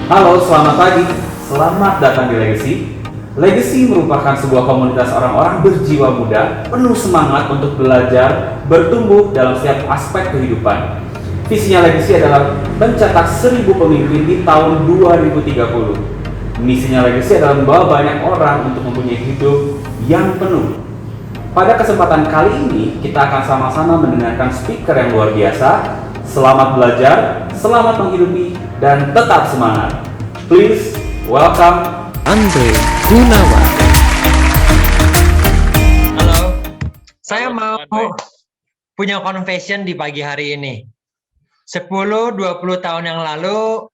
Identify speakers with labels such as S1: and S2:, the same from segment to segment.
S1: Halo, selamat pagi. Selamat datang di Legacy. Legacy merupakan sebuah komunitas orang-orang berjiwa muda, penuh semangat untuk belajar, bertumbuh dalam setiap aspek kehidupan. Visinya Legacy adalah mencetak 1000 pemimpin di tahun 2030. Misinya Legacy adalah membawa banyak orang untuk mempunyai hidup yang penuh. Pada kesempatan kali ini, kita akan sama-sama mendengarkan speaker yang luar biasa. Selamat belajar, selamat menghidupi, dan tetap semangat. Please welcome
S2: Andre Gunawan.
S3: Halo, saya
S4: Halo,
S3: mau
S4: Andre.
S3: punya confession di pagi hari ini. 10-20 tahun yang lalu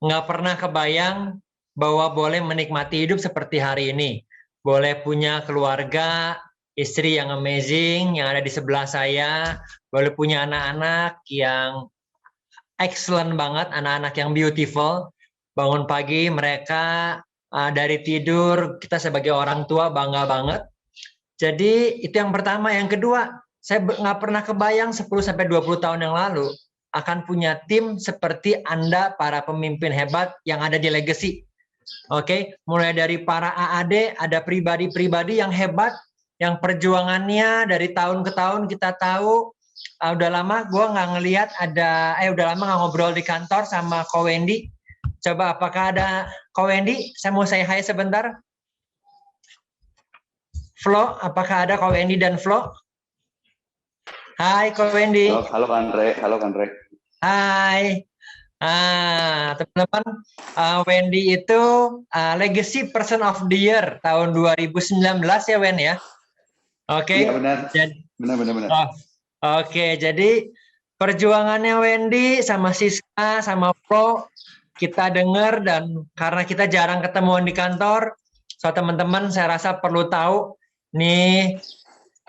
S3: nggak pernah kebayang bahwa boleh menikmati hidup seperti hari ini. Boleh punya keluarga, istri yang amazing yang ada di sebelah saya, boleh punya anak-anak yang excellent banget, anak-anak yang beautiful. Bangun pagi mereka dari tidur, kita sebagai orang tua bangga banget. Jadi itu yang pertama. Yang kedua, saya nggak pernah kebayang 10-20 tahun yang lalu akan punya tim seperti Anda, para pemimpin hebat yang ada di Legacy. Oke, mulai dari para AAD, ada pribadi-pribadi yang hebat, yang perjuangannya dari tahun ke tahun kita tahu. Udah lama gue nggak ngelihat udah lama nggak ngobrol di kantor sama Ko Wendy. Coba apakah ada Ko Wendy? Saya mau say hi sebentar. Flo, apakah ada Ko Wendy dan Flo? Hai Ko Wendy.
S5: Halo Andre, halo Andre.
S3: Hai. Teman-teman, Wendy itu Legacy Person of the Year tahun 2019 ya Wen ya. Oke.
S5: Iya benar. Benar.
S3: Oke, jadi perjuangannya Wendy sama Siska sama Flo kita dengar, dan karena kita jarang ketemuan di kantor, so teman-teman saya rasa perlu tahu nih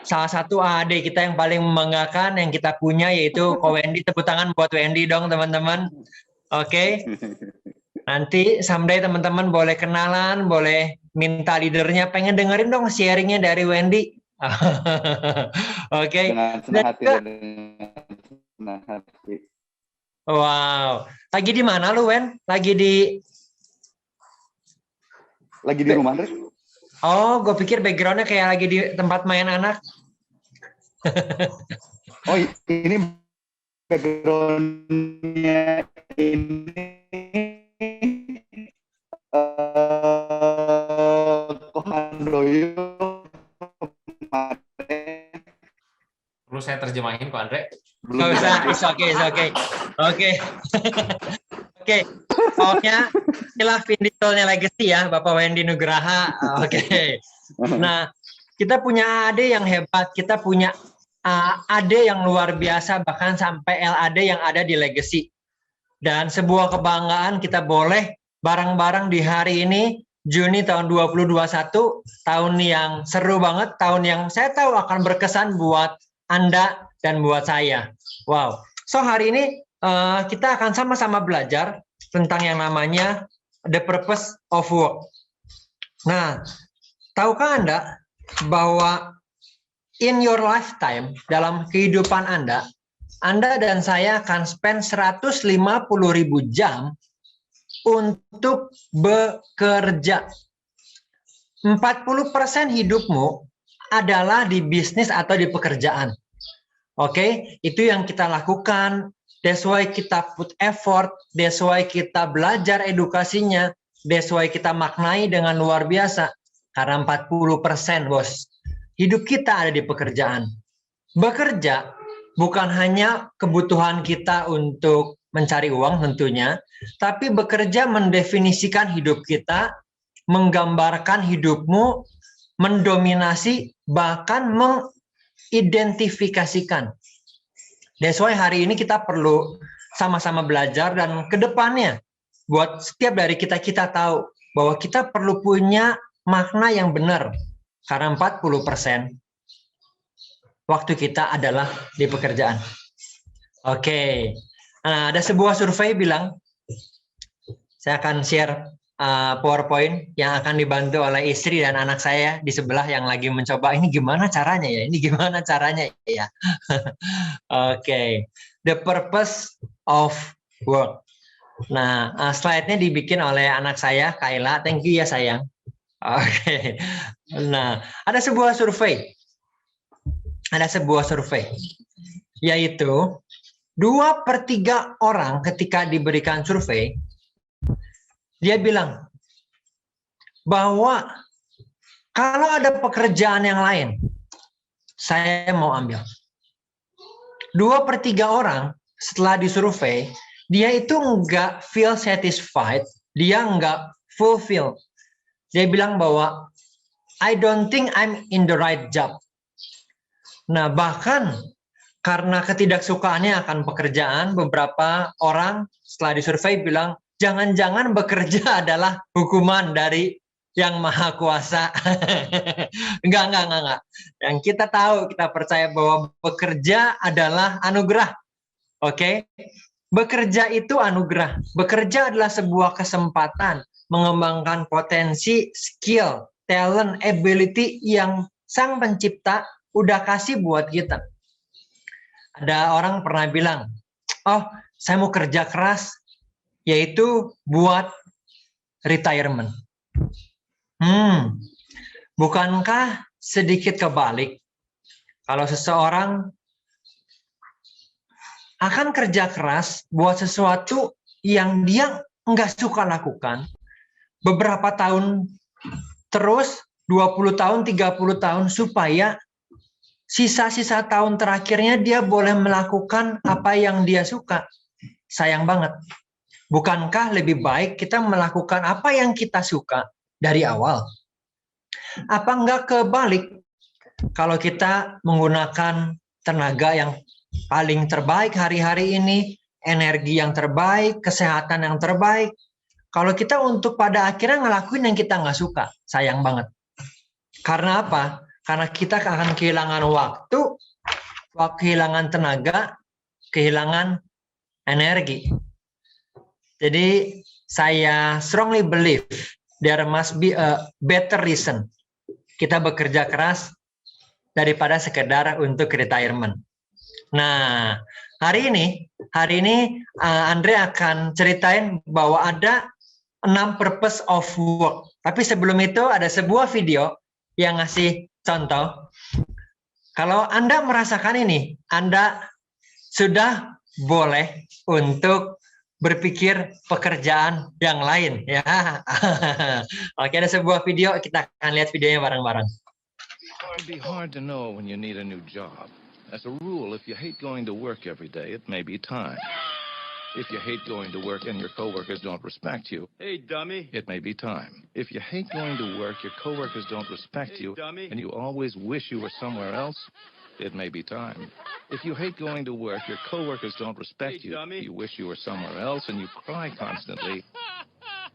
S3: salah satu adik kita yang paling membanggakan yang kita punya yaitu Ko Wendy. Tepuk tangan buat Wendy dong teman-teman. Oke. Nanti someday teman-teman boleh kenalan, boleh minta leadernya, pengen dengerin dong sharingnya dari Wendy. Oke.
S5: Dengan senang hati. Senang hati.
S3: Wow. Lagi di mana lu, Wen? Lagi di
S5: rumah Andre.
S3: Oh, gue pikir backgroundnya kayak lagi di tempat main anak.
S5: Oh, ini backgroundnya ini Kohandoyo.
S4: Perlu saya terjemahin kok, Andre?
S3: Nggak usah, it's okay. Oke. Oke, pokoknya inilah Vinditelnya Legacy ya, Bapak Wendy Nugraha. Oke. Nah, kita punya AD yang hebat, kita punya AD yang luar biasa, bahkan sampai LAD yang ada di Legacy. Dan sebuah kebanggaan kita boleh bareng-bareng di hari ini, Juni tahun 2021, tahun yang seru banget, tahun yang saya tahu akan berkesan buat Anda dan buat saya. Wow. So hari ini kita akan sama-sama belajar tentang yang namanya the purpose of work. Nah, tahukah Anda bahwa in your lifetime, dalam kehidupan Anda dan saya akan spend 150.000 jam untuk bekerja. 40% hidupmu adalah di bisnis atau di pekerjaan. Oke, itu yang kita lakukan. That's why kita put effort, that's why kita belajar edukasinya, that's why kita maknai dengan luar biasa. Karena 40% bos, hidup kita ada di pekerjaan. Bekerja bukan hanya kebutuhan kita untuk mencari uang tentunya, tapi bekerja mendefinisikan hidup kita, menggambarkan hidupmu, mendominasi, bahkan mengidentifikasikan. That's why hari ini kita perlu sama-sama belajar, dan ke depannya buat setiap dari kita tahu bahwa kita perlu punya makna yang benar. Karena 40% waktu kita adalah di pekerjaan. Oke. Nah, ada sebuah survei bilang, saya akan share PowerPoint yang akan dibantu oleh istri dan anak saya di sebelah yang lagi mencoba ini gimana caranya ya. Oke. The purpose of work. Nah, slide-nya dibikin oleh anak saya, Kayla. Thank you ya sayang. Oke. Nah, ada sebuah survei. Yaitu 2/3 orang ketika diberikan survei, dia bilang bahwa kalau ada pekerjaan yang lain, saya mau ambil. 2/3 orang setelah disurvei, dia itu nggak feel satisfied, dia nggak fulfill. Dia bilang bahwa I don't think I'm in the right job. Nah, bahkan karena ketidaksukaannya akan pekerjaan, beberapa orang setelah disurvei bilang, jangan-jangan bekerja adalah hukuman dari yang maha kuasa. Enggak. Yang kita tahu, kita percaya bahwa bekerja adalah anugerah. Oke? Bekerja itu anugerah. Bekerja adalah sebuah kesempatan mengembangkan potensi, skill, talent, ability yang Sang Pencipta udah kasih buat kita. Ada orang pernah bilang, oh saya mau kerja keras, yaitu buat retirement. Bukankah sedikit kebalik? Kalau seseorang akan kerja keras buat sesuatu yang dia nggak suka lakukan, beberapa tahun terus, 20 tahun, 30 tahun, supaya sisa-sisa tahun terakhirnya dia boleh melakukan apa yang dia suka. Sayang banget. Bukankah lebih baik kita melakukan apa yang kita suka dari awal? Apa enggak kebalik? Kalau kita menggunakan tenaga yang paling terbaik hari-hari ini, energi yang terbaik, kesehatan yang terbaik, kalau kita untuk pada akhirnya ngelakuin yang kita nggak suka, sayang banget. Karena apa? Karena kita akan kehilangan waktu, kehilangan tenaga, kehilangan energi. Jadi saya strongly believe there must be a better reason kita bekerja keras daripada sekedar untuk retirement. Nah, hari ini Andre akan ceritain bahwa ada 6 purpose of work. Tapi sebelum itu ada sebuah video yang ngasih contoh. Kalau Anda merasakan ini, Anda sudah boleh untuk berpikir pekerjaan yang lain, ya. Oke, ada sebuah video, kita akan lihat videonya bareng-bareng.
S6: It'd be hard to know when you need a new job. As a rule, if you hate going to work every day, it may be time. If you hate going to work and your coworkers don't respect you,
S7: hey, dummy,
S6: it may be time. If you hate going to work, your coworkers don't respect you,
S7: dummy,
S6: and you always wish you were somewhere else, it may be time. If you hate going to work, your coworkers don't respect
S7: Hey,
S6: you,
S7: dummy.
S6: you wish you were somewhere else, and you cry constantly,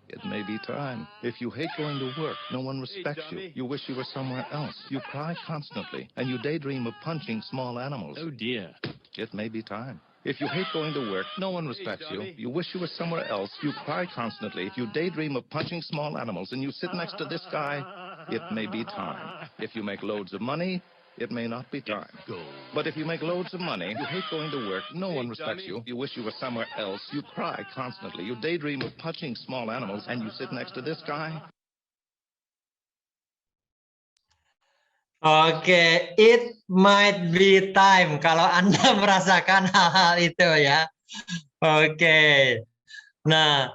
S6: it may be time. If you hate going to work, no one respects
S7: dummy.
S6: you, you wish you were somewhere else, you cry constantly, and you daydream of punching small animals,
S7: oh dear,
S6: it may be time. If you hate going to work, no one respects you,
S7: dummy.
S6: you wish you were somewhere else, you cry constantly, you daydream of punching small animals, and you sit next to this guy, it may be time. If you make loads of money, it may not be time. But if you make loads of money, you hate going to work, no one respects
S7: dummy.
S6: you, you wish you were somewhere else, you cry constantly, you daydream of punching small animals, and you sit next to this guy.
S3: Oke, it might be time kalau Anda merasakan hal-hal itu ya. Oke. Nah,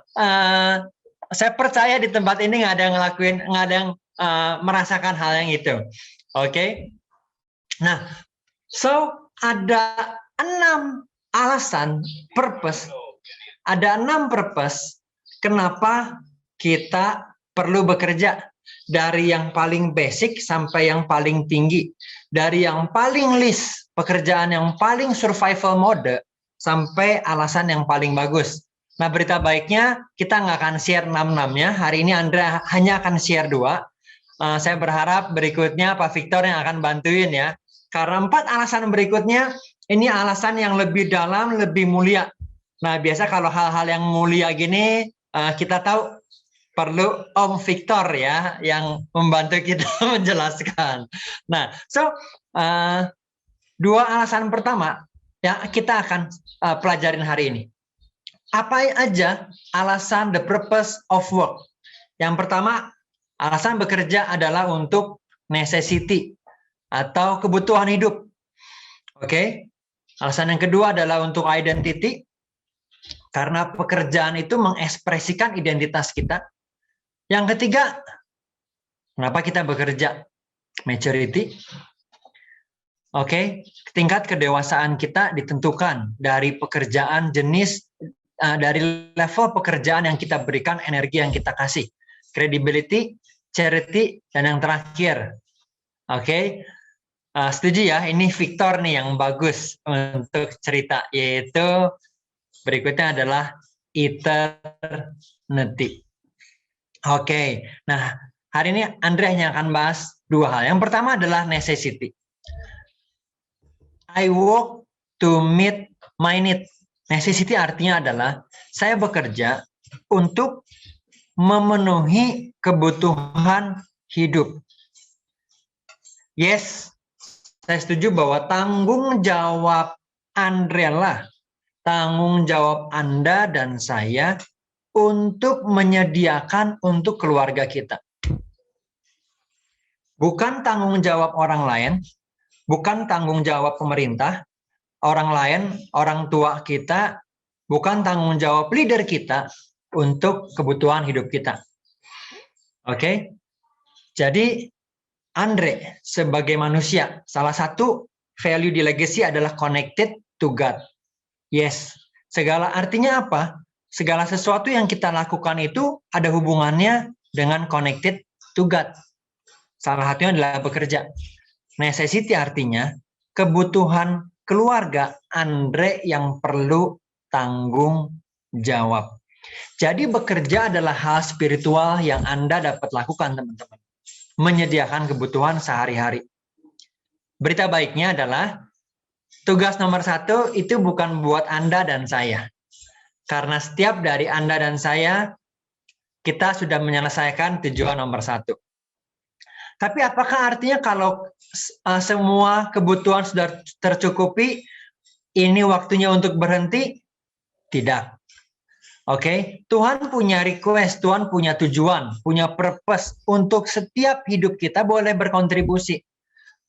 S3: saya percaya di tempat ini nggak ada yang merasakan hal yang itu. Oke. Nah, so ada 6 alasan purpose. Ada 6 purpose kenapa kita perlu bekerja. Dari yang paling basic sampai yang paling tinggi. Dari yang paling least, pekerjaan yang paling survival mode, sampai alasan yang paling bagus. Nah, berita baiknya kita nggak akan share 6-6-nya. Hari ini Andrea hanya akan share 2. Saya berharap berikutnya Pak Victor yang akan bantuin ya. Karena 4 alasan berikutnya, ini alasan yang lebih dalam, lebih mulia. Nah, biasa kalau hal-hal yang mulia gini, kita tahu perlu Om Victor ya yang membantu kita menjelaskan. Nah, so 2 alasan pertama ya kita akan pelajarin hari ini. Apa aja alasan the purpose of work? Yang pertama, alasan bekerja adalah untuk necessity atau kebutuhan hidup. Oke. Alasan yang kedua adalah untuk identity, karena pekerjaan itu mengekspresikan identitas kita. Yang ketiga, kenapa kita bekerja? Maturity. Oke, tingkat kedewasaan kita ditentukan dari pekerjaan jenis, dari level pekerjaan yang kita berikan, energi yang kita kasih. Credibility, charity, dan yang terakhir. Oke, setuju ya? Ini Victor nih yang bagus untuk cerita, yaitu berikutnya adalah eternity. Oke, nah hari ini Andre hanya akan bahas dua hal. Yang pertama adalah necessity. I work to meet my need. Necessity artinya adalah saya bekerja untuk memenuhi kebutuhan hidup. Yes, saya setuju bahwa tanggung jawab Andre lah, tanggung jawab Anda dan saya untuk menyediakan untuk keluarga kita. Bukan tanggung jawab orang lain, bukan tanggung jawab pemerintah, orang lain, orang tua kita, bukan tanggung jawab leader kita untuk kebutuhan hidup kita. Oke? Jadi, Andre sebagai manusia, salah satu value di legacy adalah connected to God. Yes. Segala artinya apa? Segala sesuatu yang kita lakukan itu ada hubungannya dengan connected to God. Salah satunya adalah bekerja. Necessity artinya kebutuhan keluarga Andre yang perlu tanggung jawab. Jadi bekerja adalah hal spiritual yang Anda dapat lakukan, teman-teman. Menyediakan kebutuhan sehari-hari. Berita baiknya adalah tugas nomor 1 itu bukan buat Anda dan saya. Karena setiap dari Anda dan saya, kita sudah menyelesaikan tujuan nomor 1. Tapi apakah artinya kalau semua kebutuhan sudah tercukupi, ini waktunya untuk berhenti? Tidak. Oke, Tuhan punya request, Tuhan punya tujuan, punya purpose untuk setiap hidup kita boleh berkontribusi.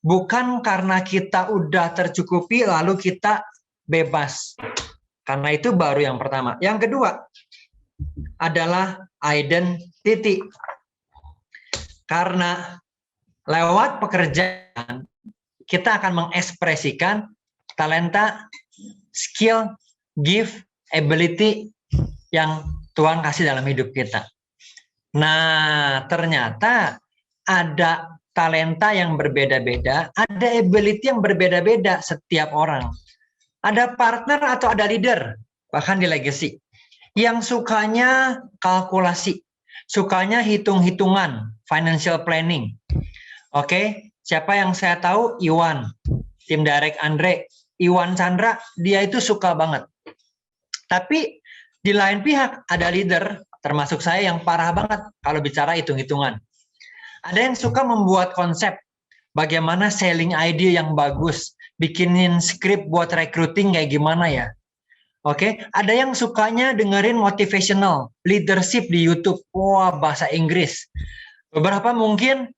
S3: Bukan karena kita udah tercukupi lalu kita bebas. Karena itu baru yang pertama. Yang kedua adalah identity. Karena lewat pekerjaan, kita akan mengekspresikan talenta, skill, gift, ability yang Tuhan kasih dalam hidup kita. Nah, ternyata ada talenta yang berbeda-beda, ada ability yang berbeda-beda setiap orang. Ada partner atau ada leader, bahkan di legacy, yang sukanya kalkulasi, sukanya hitung-hitungan, financial planning. Oke, siapa yang saya tahu? Iwan, tim direct Andre, Iwan Chandra, dia itu suka banget. Tapi di lain pihak ada leader, termasuk saya yang parah banget kalau bicara hitung-hitungan. Ada yang suka membuat konsep, bagaimana selling idea yang bagus, bikinin skrip buat recruiting kayak gimana ya. Oke, ada yang sukanya dengerin motivational, leadership di YouTube, wah bahasa Inggris. Beberapa mungkin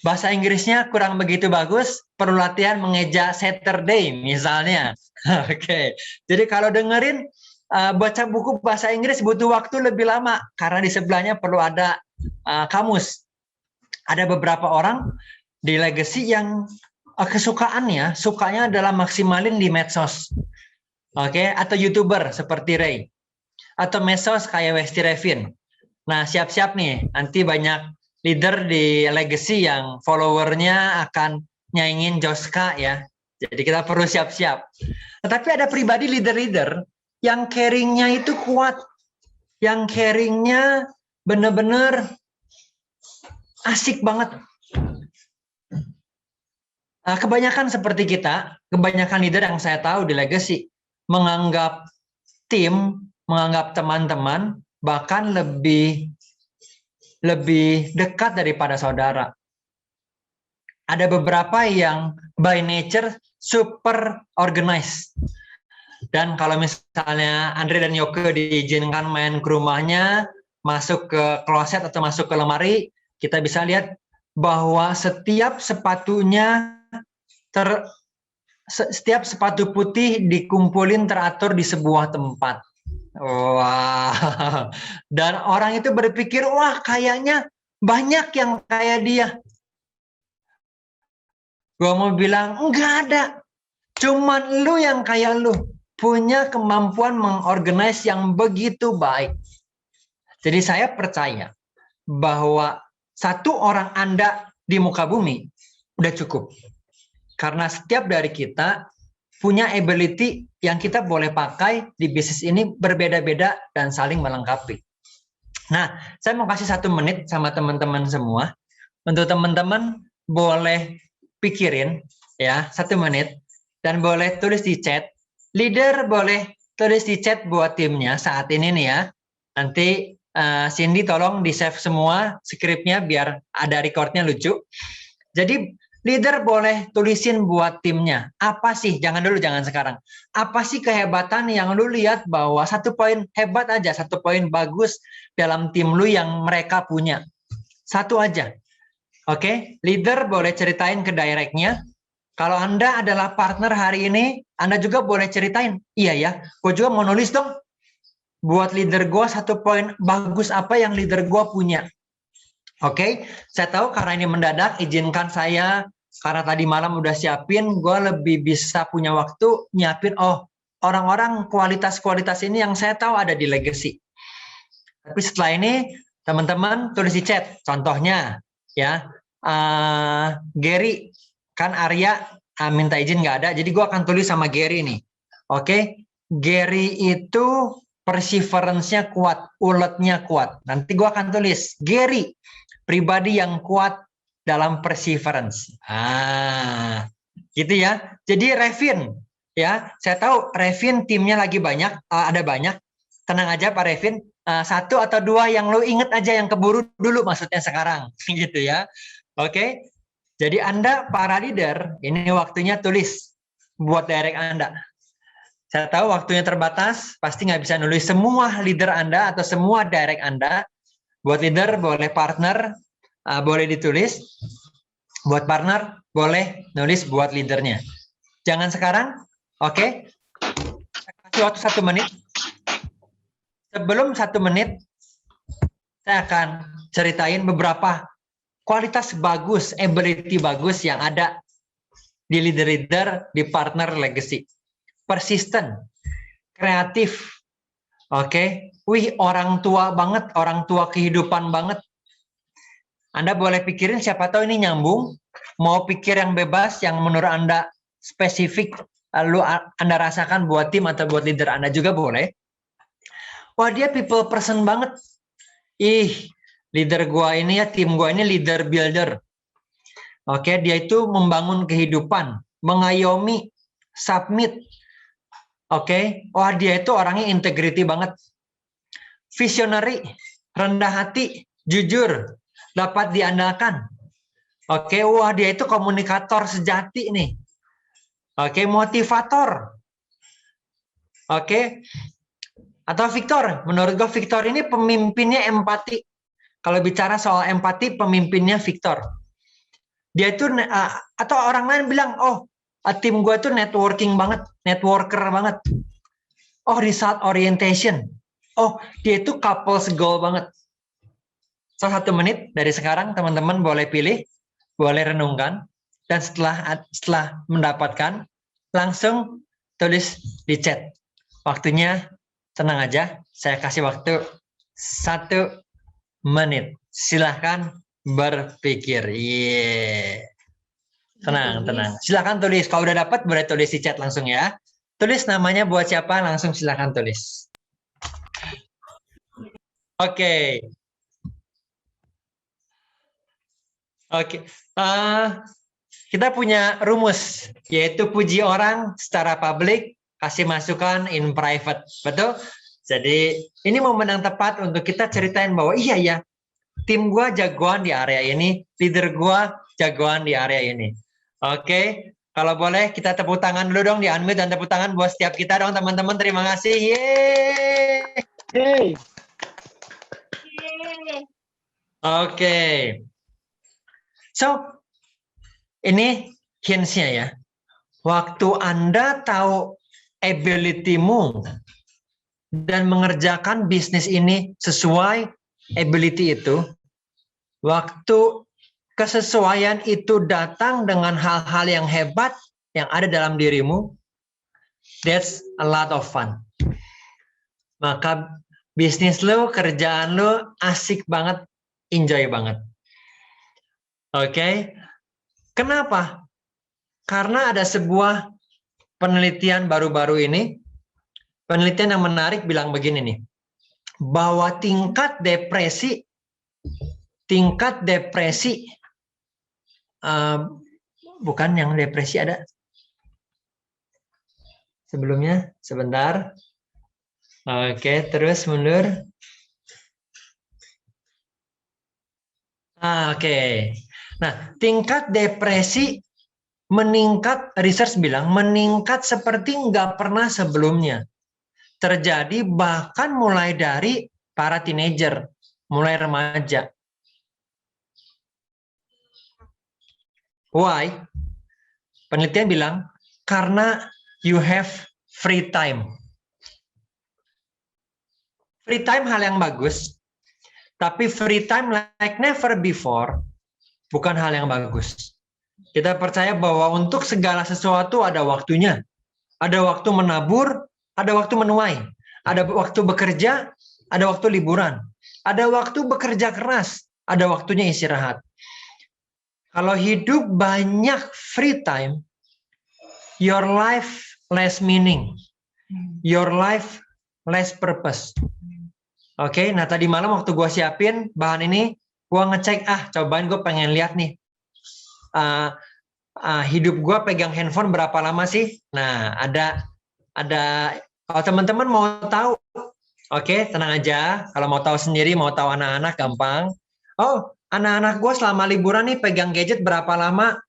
S3: bahasa Inggrisnya kurang begitu bagus, perlu latihan mengeja Saturday misalnya. Oke, jadi kalau dengerin baca buku bahasa Inggris butuh waktu lebih lama karena di sebelahnya perlu ada kamus. Ada beberapa orang di legacy yang kesukaannya, sukanya adalah maksimalin di medsos. Oke, atau YouTuber seperti Ray. Atau medsos kayak Westy Revin. Nah, siap-siap nih, nanti banyak leader di legacy yang followernya akan nyaingin Joska ya. Jadi kita perlu siap-siap. Tetapi ada pribadi leader-leader yang caring-nya itu kuat. Yang caring-nya benar-benar asik banget. Kebanyakan seperti kita, kebanyakan leader yang saya tahu di legacy menganggap tim, menganggap teman-teman bahkan lebih dekat daripada saudara. Ada beberapa yang by nature super organized. Dan kalau misalnya Andre dan Yoke diizinkan main ke rumahnya, masuk ke kloset atau masuk ke lemari, kita bisa lihat bahwa setiap sepatunya setiap sepatu putih dikumpulin teratur di sebuah tempat. Wah, dan orang itu berpikir, wah kayaknya banyak yang kayak dia. Gua mau bilang, enggak ada. Cuman lu yang kayak lu. Punya kemampuan mengorganize yang begitu baik. Jadi saya percaya bahwa satu orang Anda di muka bumi udah cukup. Karena setiap dari kita punya ability yang kita boleh pakai di bisnis ini berbeda-beda dan saling melengkapi. Nah, saya mau kasih 1 menit sama teman-teman semua. Untuk teman-teman boleh pikirin ya 1 menit dan boleh tulis di chat. Leader boleh tulis di chat buat timnya saat ini nih ya. Nanti Cindy tolong di-save semua skripnya biar ada recordnya lucu. Jadi leader boleh tulisin buat timnya. Apa sih, jangan sekarang. Apa sih kehebatan yang lu lihat bahwa 1 poin hebat aja, 1 poin bagus dalam tim lu yang mereka punya. 1 aja. Oke, leader boleh ceritain ke directnya. Kalau Anda adalah partner hari ini, Anda juga boleh ceritain. Iya ya, gue juga mau nulis dong. Buat leader gue 1 poin bagus apa yang leader gue punya. Oke, saya tahu karena ini mendadak, izinkan saya, karena tadi malam udah siapin, gue lebih bisa punya waktu nyiapin, orang-orang kualitas-kualitas ini yang saya tahu ada di Legacy. Tapi setelah ini, teman-teman tulis di chat. Contohnya, ya, Gary, kan Arya minta izin nggak ada, jadi gue akan tulis sama Gary nih. Oke, Gary itu perseverance-nya kuat, uletnya kuat. Nanti gue akan tulis, Gary, pribadi yang kuat dalam perseverance. Gitu ya. Jadi Revin, ya, saya tahu Revin timnya lagi banyak, ada banyak. Tenang aja Pak Revin, 1 atau 2 yang lo inget aja yang keburu dulu maksudnya sekarang, gitu ya. Oke. Jadi Anda para leader, ini waktunya tulis buat direct Anda. Saya tahu waktunya terbatas, pasti nggak bisa nulis semua leader Anda atau semua direct Anda. Buat leader boleh partner, boleh ditulis. Buat partner boleh nulis buat leadernya. Jangan sekarang, oke? Saya kasih waktu 1 menit. Sebelum 1 menit, saya akan ceritain beberapa kualitas bagus, ability bagus yang ada di leader-leader di partner Legacy. Persisten, kreatif, oke? Wih, orang tua banget, orang tua kehidupan banget. Anda boleh pikirin, siapa tahu ini nyambung. Mau pikir yang bebas, yang menurut Anda spesifik, lalu Anda rasakan buat tim atau buat leader Anda juga boleh. Wah, dia people person banget. Leader gua ini ya, tim gua ini leader builder. Oke, dia itu membangun kehidupan, mengayomi, submit. Oke, wah dia itu orangnya integrity banget. Visionary, rendah hati, jujur, dapat diandalkan. Oke, wah dia itu komunikator sejati nih. Oke, motivator. Oke. Atau Victor, menurut gua Victor ini pemimpinnya empati. Kalau bicara soal empati, pemimpinnya Victor. Dia itu, atau orang lain bilang, tim gue itu networking banget, networker banget. Result orientation. Dia itu couples goal banget. 1 menit dari sekarang, teman-teman boleh pilih, boleh renungkan, dan setelah mendapatkan, langsung tulis di chat. Waktunya, tenang aja, saya kasih waktu 1 menit. Silahkan berpikir. Tenang. Silahkan tulis. Kalau udah dapat, boleh tulis di chat langsung ya. Tulis namanya buat siapa, langsung silahkan tulis. Oke. Kita punya rumus, yaitu puji orang secara publik, kasih masukan in private. Betul? Jadi ini momen yang tepat untuk kita ceritain bahwa iya ya, tim gua jagoan di area ini, leader gua jagoan di area ini. Oke, Kalau boleh kita tepuk tangan dulu dong, di unmute dan tepuk tangan buat setiap kita dong teman-teman. Terima kasih. Yeay. Oke. So, ini hints-nya ya. Waktu Anda tahu ability-mu dan mengerjakan bisnis ini sesuai ability itu, waktu kesesuaian itu datang dengan hal-hal yang hebat yang ada dalam dirimu, that's a lot of fun. Maka bisnis lo, kerjaan lo asik banget, enjoy banget. Oke. Kenapa? Karena ada sebuah penelitian baru-baru ini, penelitian yang menarik bilang begini nih, bahwa tingkat depresi bukan yang depresi ada sebelumnya, sebentar. Oke, terus mundur. Oke. Nah, tingkat depresi meningkat, research bilang meningkat seperti nggak pernah sebelumnya. Terjadi bahkan mulai dari para teenager, mulai remaja. Why? Penelitian bilang karena you have free time. Free time hal yang bagus, tapi free time like never before bukan hal yang bagus. Kita percaya bahwa untuk segala sesuatu ada waktunya. Ada waktu menabur, ada waktu menuai. Ada waktu bekerja, ada waktu liburan. Ada waktu bekerja keras, ada waktunya istirahat. Kalau hidup banyak free time, your life less meaning. Your life less purpose. Oke, nah tadi malam waktu gue siapin bahan ini, gue ngecek, cobain gue pengen lihat nih. Hidup gue pegang handphone berapa lama sih? Nah, ada kalau teman-teman mau tahu, oke, tenang aja. Kalau mau tahu sendiri, mau tahu anak-anak, gampang. Oh, anak-anak gue selama liburan nih pegang gadget berapa lama?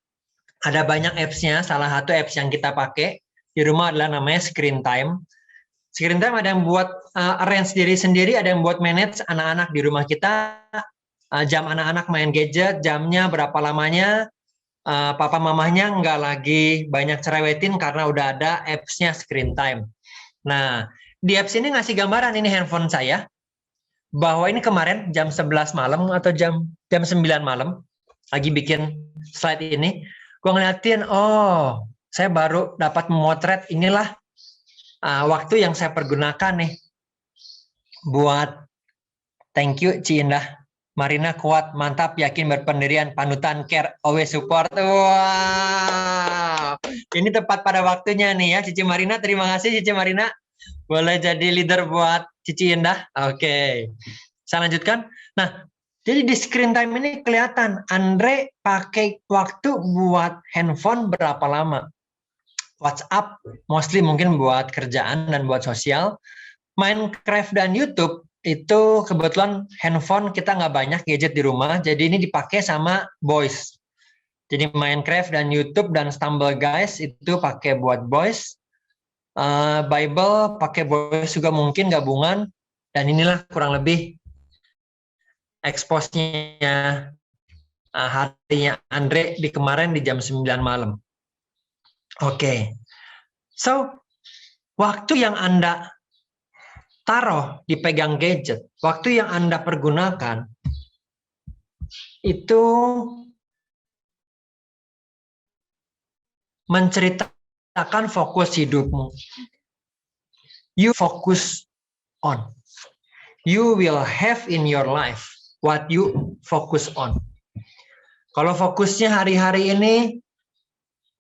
S3: Ada banyak apps-nya. Salah satu apps yang kita pakai di rumah adalah namanya Screen Time. Screen Time ada yang buat arrange diri sendiri, ada yang buat manage anak-anak di rumah kita. Jam anak-anak main gadget, jamnya berapa lamanya. Papa mamahnya nggak lagi banyak cerewetin karena udah ada apps-nya Screen Time. Nah, di apps ini ngasih gambaran, ini handphone saya, bahwa ini kemarin jam 11 malam atau jam 9 malam, lagi bikin slide ini, gue ngeliatin, oh, saya baru dapat memotret, inilah waktu yang saya pergunakan nih, buat thank you Ci Indah. Marina kuat, mantap, yakin, berpendirian, panutan, care, always support. Wow, ini tepat pada waktunya nih ya, Cici Marina. Terima kasih Cici Marina, boleh jadi leader buat Cici Indah. Oke, saya lanjutkan. Nah, jadi di Screen Time ini kelihatan Andre pakai waktu buat handphone berapa lama. WhatsApp, mostly mungkin buat kerjaan dan buat sosial. Minecraft dan YouTube itu kebetulan handphone kita nggak banyak gadget di rumah, jadi ini dipakai sama boys. Jadi Minecraft dan YouTube dan Stumble Guys itu pakai buat boys. Bible pakai boys juga mungkin gabungan. Dan inilah kurang lebih expose-nya harinya Andre di kemarin di jam 9 malam. Oke. So, waktu yang Anda taruh dipegang gadget, waktu yang Anda pergunakan itu menceritakan fokus hidupmu. You focus on. You will have in your life what you focus on. Kalau fokusnya hari-hari ini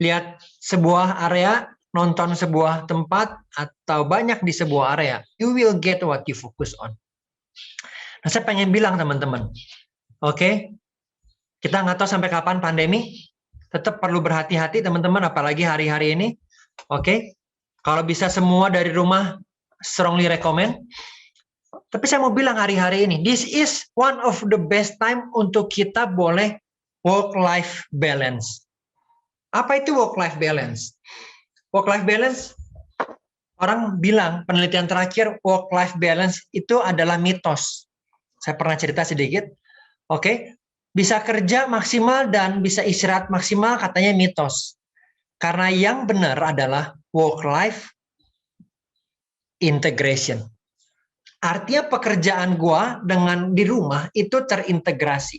S3: lihat sebuah area, nonton sebuah tempat, atau banyak di sebuah area, you will get what you focus on. Nah, saya pengen bilang teman-teman, oke, kita nggak tahu sampai kapan pandemi, tetap perlu berhati-hati teman-teman, apalagi hari-hari ini, oke, kalau bisa semua dari rumah, strongly recommend. Tapi saya mau bilang hari-hari ini, this is one of the best time untuk kita boleh work-life balance. Apa itu work-life balance? Work-life balance, orang bilang penelitian terakhir work-life balance itu adalah mitos. Saya pernah cerita sedikit. Oke, bisa kerja maksimal dan bisa istirahat maksimal katanya mitos. Karena yang benar adalah work-life integration. Artinya pekerjaan gua dengan di rumah itu terintegrasi.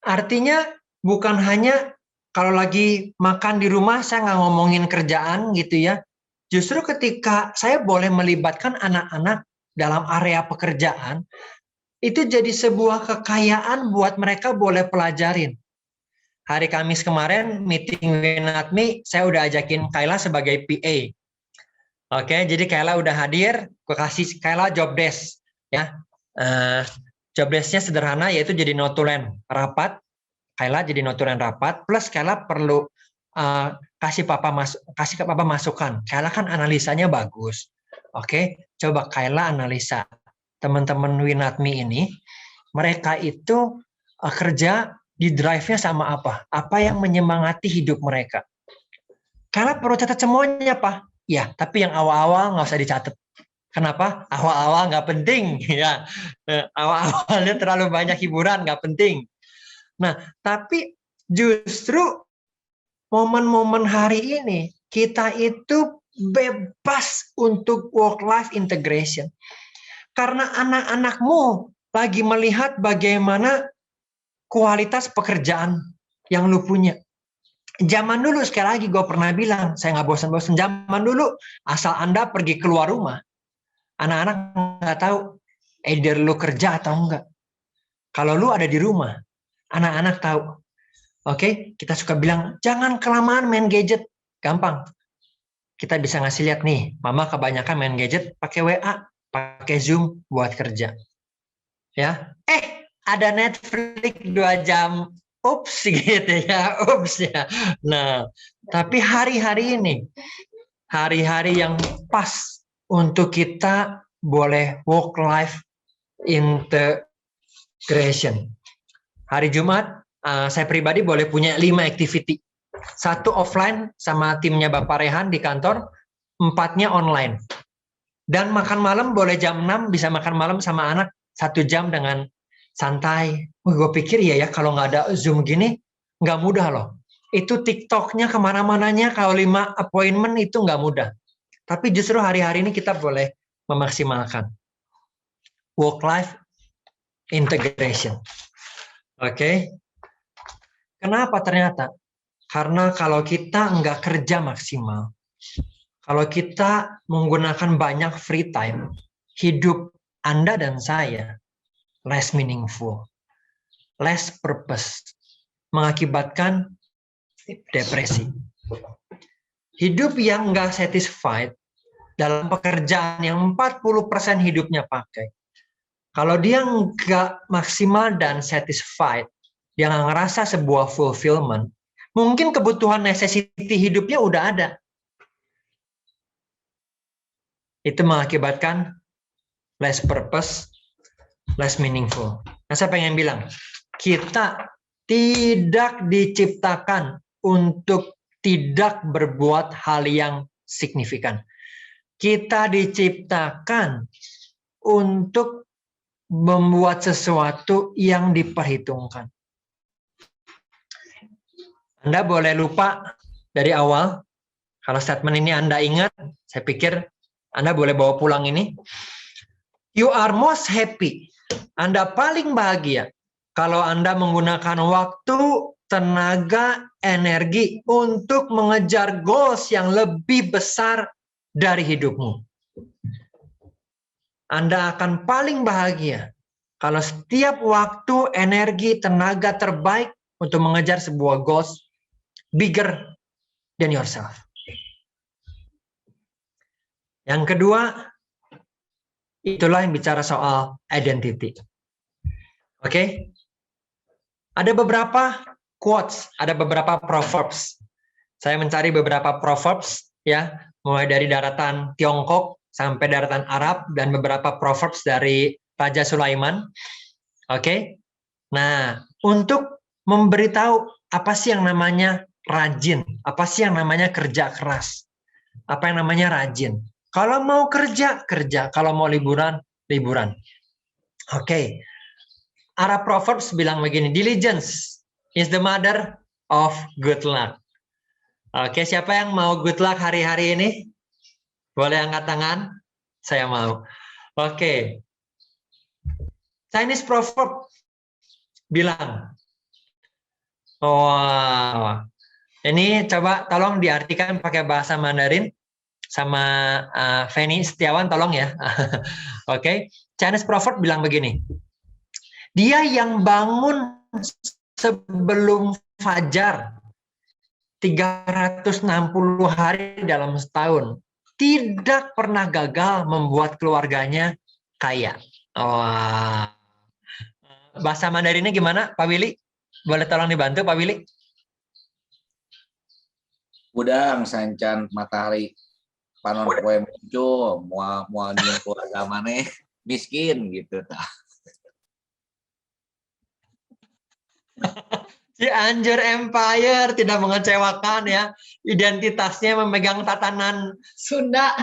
S3: Artinya bukan hanya kalau lagi makan di rumah saya nggak ngomongin kerjaan gitu ya. Justru ketika saya boleh melibatkan anak-anak dalam area pekerjaan, itu jadi sebuah kekayaan buat mereka boleh pelajarin. Hari Kamis kemarin meeting Winatmi, saya udah ajakin Kayla sebagai PA. Oke, jadi Kayla udah hadir, gue kasih Kayla job desk ya. Job desk-nya sederhana yaitu jadi notulen rapat. Kayla jadi notulen rapat, plus Kayla perlu kasih papa masukan. Kayla kan analisanya bagus. Oke, coba Kayla analisa. Teman-teman Winatmi ini, mereka itu kerja di drive-nya sama apa? Apa yang menyemangati hidup mereka? Kayla perlu catat semuanya, Pak. Ya, tapi yang awal-awal nggak usah dicatat. Kenapa? Awal-awal nggak penting. Ya, awal-awalnya terlalu banyak hiburan, nggak penting. Nah, tapi justru momen-momen hari ini kita itu bebas untuk work-life integration. Karena anak-anakmu lagi melihat bagaimana kualitas pekerjaan yang lu punya. Zaman dulu, sekali lagi gue pernah bilang, saya nggak bosan-bosan. Zaman dulu, asal Anda pergi keluar rumah, anak-anak nggak tahu either lu kerja atau enggak. Kalau lu ada di rumah, anak-anak tahu. Oke, kita suka bilang, jangan kelamaan main gadget. Gampang. Kita bisa ngasih lihat nih, mama kebanyakan main gadget pakai WA, pakai Zoom buat kerja. Ya, ada Netflix 2 jam. Ups gitu ya, ups ya. Nah, tapi hari-hari ini, hari-hari yang pas untuk kita boleh work-life integration. Hari Jumat, saya pribadi boleh punya 5 activity. 1 offline sama timnya Bapak Rehan di kantor, 4-nya online. Dan makan malam boleh jam 6, bisa makan malam sama anak 1 jam dengan santai. Gue pikir ya kalau nggak ada Zoom gini, nggak mudah loh. Itu TikTok-nya kemana-mananya, kalau 5 appointment itu nggak mudah. Tapi justru hari-hari ini kita boleh memaksimalkan work-life integration. Oke. Kenapa ternyata? Karena kalau kita nggak kerja maksimal, kalau kita menggunakan banyak free time, hidup Anda dan saya less meaningful, less purpose, mengakibatkan depresi. Hidup yang nggak satisfied dalam pekerjaan yang 40% hidupnya pakai. Kalau dia nggak maksimal dan satisfied, dia nggak ngerasa sebuah fulfillment, mungkin kebutuhan necessity hidupnya udah ada. Itu mengakibatkan less purpose, less meaningful. Nah, saya pengen bilang, kita tidak diciptakan untuk tidak berbuat hal yang signifikan. Kita diciptakan untuk membuat sesuatu yang diperhitungkan. Anda boleh lupa dari awal. Kalau statement ini Anda ingat, saya pikir Anda boleh bawa pulang ini. You are most happy. Anda paling bahagia kalau Anda menggunakan waktu, tenaga, energi untuk mengejar goals yang lebih besar dari hidupmu. Anda akan paling bahagia kalau setiap waktu, energi, tenaga terbaik untuk mengejar sebuah goals bigger than yourself. Yang kedua, itulah yang bicara soal identity. Oke? Ada beberapa quotes, ada beberapa proverbs. Saya mencari beberapa proverbs ya, mulai dari daratan Tiongkok sampai daratan Arab dan beberapa proverbs dari Raja Sulaiman. Oke? Nah, untuk memberitahu apa sih yang namanya rajin. Apa sih yang namanya kerja keras? Apa yang namanya rajin? Kalau mau kerja, kerja. Kalau mau liburan, liburan. Oke. Arab Proverbs bilang begini, diligence is the mother of good luck. Oke, siapa yang mau good luck hari-hari ini? Boleh angkat tangan? Saya mau. Oke. Chinese proverb bilang, wow, ini coba tolong diartikan pakai bahasa Mandarin sama Feni Setiawan, tolong ya. Oke, Chinese proverb bilang begini, dia yang bangun sebelum fajar 360 hari dalam setahun tidak pernah gagal membuat keluarganya kaya. Wah. Bahasa Mandarinnya gimana, Pak Willy? Boleh tolong dibantu, Pak Willy?
S5: Udang sancan matahari panon poe muncul moal nyieun keluarga maneh miskin gitu tah.
S3: Cianjur Empire tidak mengecewakan ya. Identitasnya memegang tatanan Sunda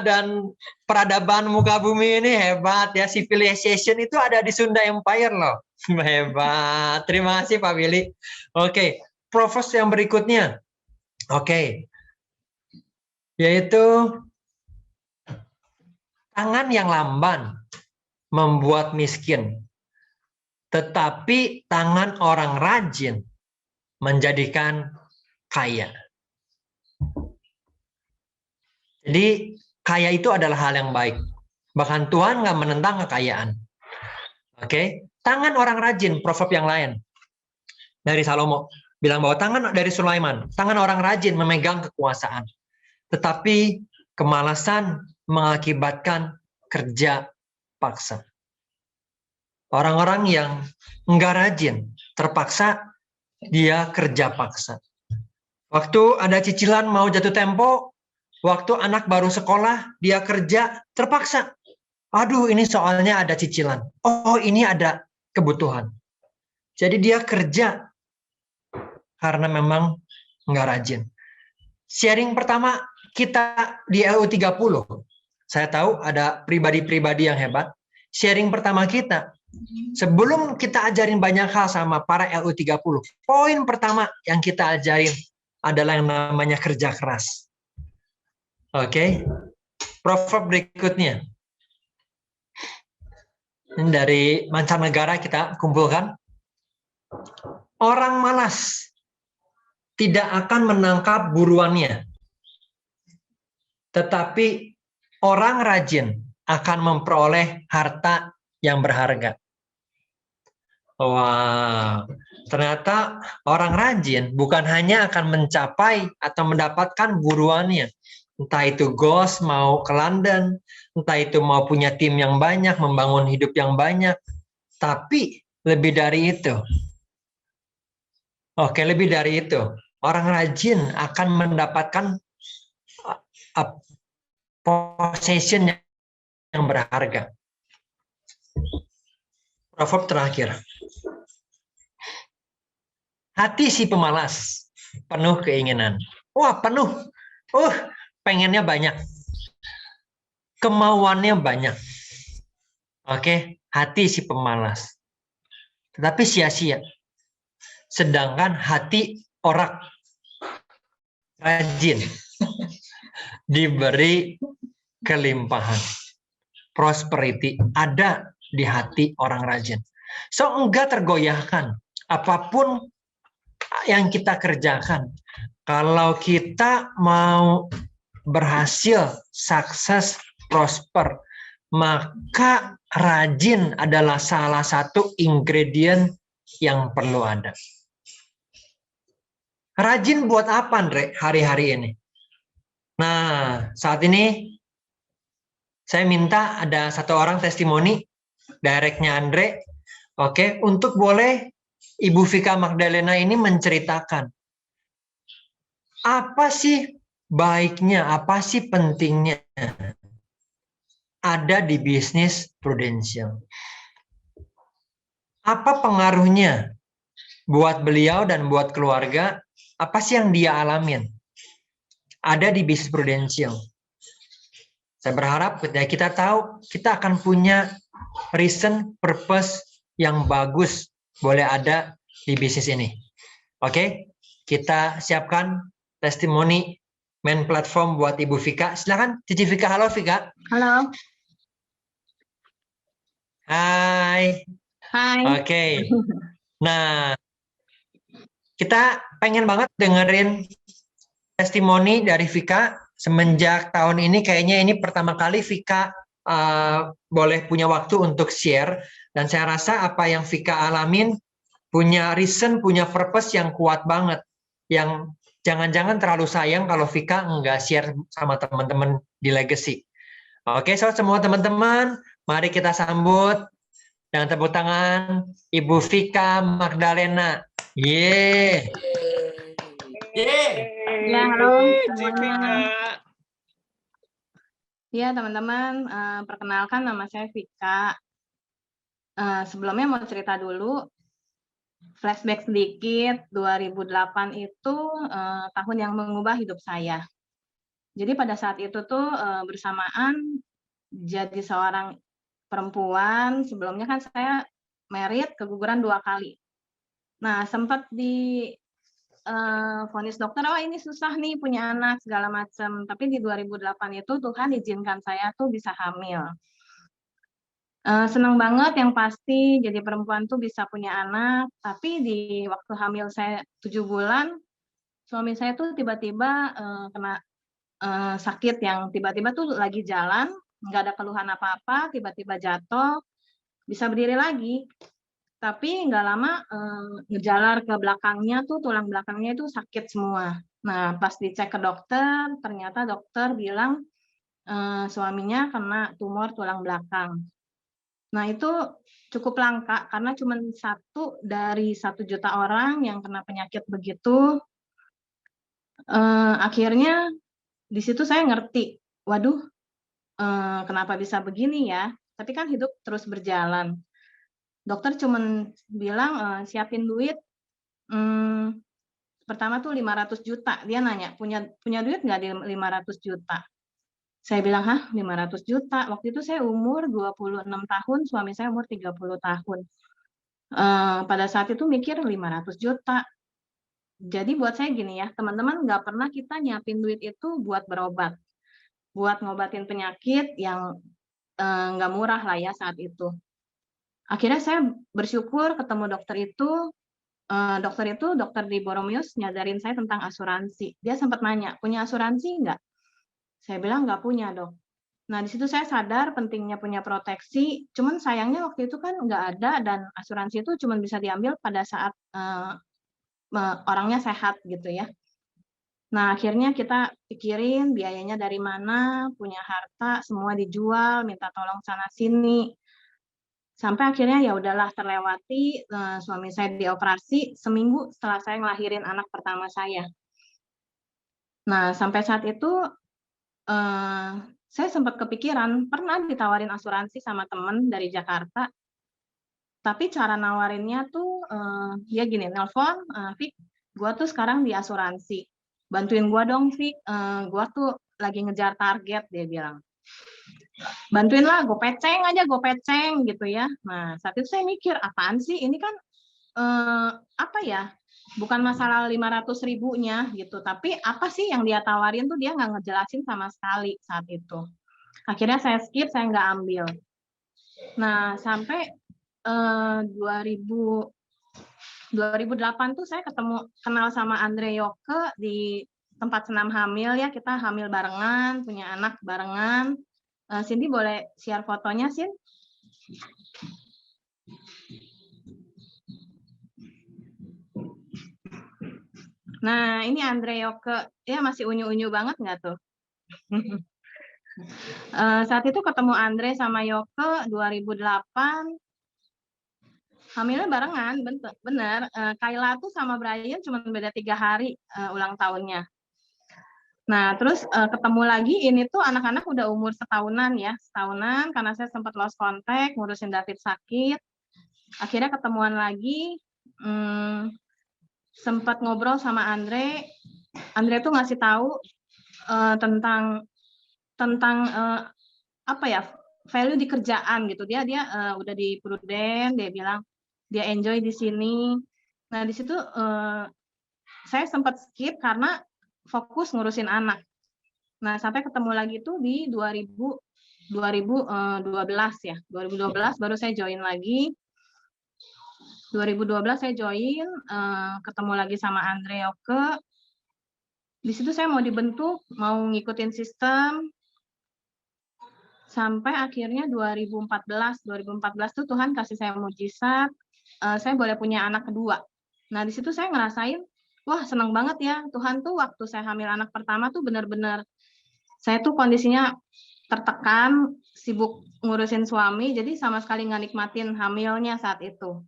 S3: dan peradaban muka bumi ini hebat ya. Civilization itu ada di Sunda Empire loh. Hebat. Terima kasih Pak Willy. Oke, Proverbs yang berikutnya. Oke. Yaitu tangan yang lamban membuat miskin. Tetapi tangan orang rajin menjadikan kaya. Jadi kaya itu adalah hal yang baik. Bahkan Tuhan nggak menentang kekayaan. Oke, tangan orang rajin, proverb yang lain dari Salomo bilang bahwa tangan dari Sulaiman, tangan orang rajin memegang kekuasaan. Tetapi kemalasan mengakibatkan kerja paksa. Orang-orang yang enggak rajin, terpaksa dia kerja paksa. Waktu ada cicilan mau jatuh tempo, waktu anak baru sekolah, dia kerja terpaksa. Aduh, ini soalnya ada cicilan. Oh, ini ada kebutuhan. Jadi dia kerja karena memang enggak rajin. Sharing pertama kita di LU30. Saya tahu ada pribadi-pribadi yang hebat. Sharing pertama kita, sebelum kita ajarin banyak hal sama para LU30, poin pertama yang kita ajarin adalah yang namanya kerja keras. Oke, proverb berikutnya. Ini dari mancanegara kita kumpulkan. Orang malas tidak akan menangkap buruannya. Tetapi orang rajin akan memperoleh harta yang berharga. Wah, ternyata orang rajin bukan hanya akan mencapai atau mendapatkan buruannya. Entah itu goals mau ke London, entah itu mau punya tim yang banyak, membangun hidup yang banyak. Tapi lebih dari itu. Oke, lebih dari itu. Orang rajin akan mendapatkan possession yang berharga. Proverb terakhir. Hati si pemalas penuh keinginan. Wah, penuh. Pengennya banyak. Kemauannya banyak. Oke, hati si pemalas. Tetapi sia-sia. Sedangkan hati orang rajin diberi kelimpahan. Prosperity ada di hati orang rajin. So, enggak tergoyahkan. Apapun yang kita kerjakan, kalau kita mau berhasil, sukses, prosper, maka rajin adalah salah satu ingredient yang perlu ada. Rajin buat apa, Andre, hari-hari ini? Nah, saat ini saya minta ada satu orang testimoni, directnya Andre, oke, untuk boleh Ibu Vika Magdalena ini menceritakan apa sih baiknya, apa sih pentingnya ada di bisnis prudensial. Apa pengaruhnya buat beliau dan buat keluarga apa sih yang dia alamin? Ada di bisnis prudensial. Saya berharap ketika kita tahu, kita akan punya reason, purpose yang bagus boleh ada di bisnis ini. Oke, kita siapkan testimoni main platform buat Ibu Vika. Silakan, Cici Vika. Halo Vika.
S7: Halo,
S3: Hai.
S7: hai.
S3: Oke. Nah, kita pengen banget dengerin testimoni dari Vika. Semenjak tahun ini kayaknya ini pertama kali Vika boleh punya waktu untuk share, dan saya rasa apa yang Vika alamin punya reason, punya purpose yang kuat banget, yang jangan-jangan terlalu sayang kalau Vika nggak share sama teman-teman di Legacy. Oke, so semua teman-teman, mari kita sambut dengan tepuk tangan Ibu Vika Magdalena. Yeay.
S7: Ya, halo semuanya. Ya, teman-teman, perkenalkan nama saya Vika. Sebelumnya mau cerita dulu, flashback sedikit, 2008 itu tahun yang mengubah hidup saya. Jadi pada saat itu tuh bersamaan jadi seorang perempuan, sebelumnya kan saya married, keguguran 2 kali. Nah, sempat di vonis dokter, oh ini susah nih punya anak segala macam. Tapi di 2008 itu Tuhan izinkan saya tuh bisa hamil. Senang banget yang pasti jadi perempuan tuh bisa punya anak. Tapi di waktu hamil saya 7 bulan, suami saya tuh tiba-tiba kena sakit yang tiba-tiba tuh lagi jalan, nggak ada keluhan apa-apa, tiba-tiba jatuh, bisa berdiri lagi. Tapi nggak lama ngejalar ke belakangnya tuh, tulang belakangnya itu sakit semua. Nah, pas dicek ke dokter, ternyata dokter bilang suaminya kena tumor tulang belakang. Nah, itu cukup langka karena cuma 1 dari 1 juta orang yang kena penyakit begitu. Akhirnya di situ saya ngerti, waduh, kenapa bisa begini ya? Tapi kan hidup terus berjalan. Dokter cuman bilang siapin duit, pertama tuh 500 juta. Dia nanya, punya duit nggak di 500 juta? Saya bilang, hah 500 juta? Waktu itu saya umur 26 tahun, suami saya umur 30 tahun. Pada saat itu mikir 500 juta. Jadi buat saya gini ya, teman-teman, nggak pernah kita nyiapin duit itu buat berobat. Buat ngobatin penyakit yang nggak murah lah ya saat itu. Akhirnya saya bersyukur ketemu dokter itu. Dokter di Boromius nyadarin saya tentang asuransi. Dia sempat nanya, punya asuransi nggak? Saya bilang nggak punya, Dok. Nah, di situ saya sadar pentingnya punya proteksi. Cuman sayangnya waktu itu kan nggak ada, dan asuransi itu cuma bisa diambil pada saat orangnya sehat gitu ya. Nah, akhirnya kita pikirin biayanya dari mana, punya harta, semua dijual, minta tolong sana sini. Sampai akhirnya ya udahlah terlewati, suami saya dioperasi seminggu setelah saya ngelahirin anak pertama saya. Nah, sampai saat itu saya sempat kepikiran, pernah ditawarin asuransi sama temen dari Jakarta, tapi cara nawarinnya tuh dia gini, nelpon, Fik, gua tuh sekarang di asuransi, bantuin gua dong Fik, gua tuh lagi ngejar target, dia bilang. Bantuin lah, gue peceng gitu ya. Nah, saat itu saya mikir, apaan sih? Ini kan apa ya? Bukan masalah 500.000-nya gitu, tapi apa sih yang dia tawarin tuh dia nggak ngejelasin sama sekali saat itu. Akhirnya saya skip, saya nggak ambil. Nah, sampai 2008 tuh saya kenal sama Andre Yoke di tempat senam hamil ya, kita hamil barengan, punya anak barengan. Cindy boleh share fotonya, Sin? Nah, ini Andre Yoke. Ya, masih unyu-unyu banget nggak tuh? Saat itu ketemu Andre sama Yoke 2008. Hamilnya barengan, bener. Kayla tuh sama Brian cuma beda 3 hari ulang tahunnya. Nah, terus ketemu lagi, ini tuh anak-anak udah umur setahunan karena saya sempat lost contact, ngurusin David sakit. Akhirnya ketemuan lagi, sempat ngobrol sama Andre. Andre tuh ngasih tahu tentang apa ya, value di kerjaan gitu. Dia udah di Prudent, dia bilang dia enjoy di sini. Nah, di situ saya sempat skip karena fokus ngurusin anak. Nah, sampai ketemu lagi tuh di 2012 ya. 2012 baru saya join lagi. 2012 saya join, ketemu lagi sama Andre Oke. Di situ saya mau dibentuk, mau ngikutin sistem, sampai akhirnya 2014 tuh Tuhan kasih saya mujizat, saya boleh punya anak kedua. Nah, di situ saya ngerasain, wah seneng banget ya, Tuhan tuh waktu saya hamil anak pertama tuh benar-benar, saya tuh kondisinya tertekan, sibuk ngurusin suami, jadi sama sekali nggak nikmatin hamilnya saat itu.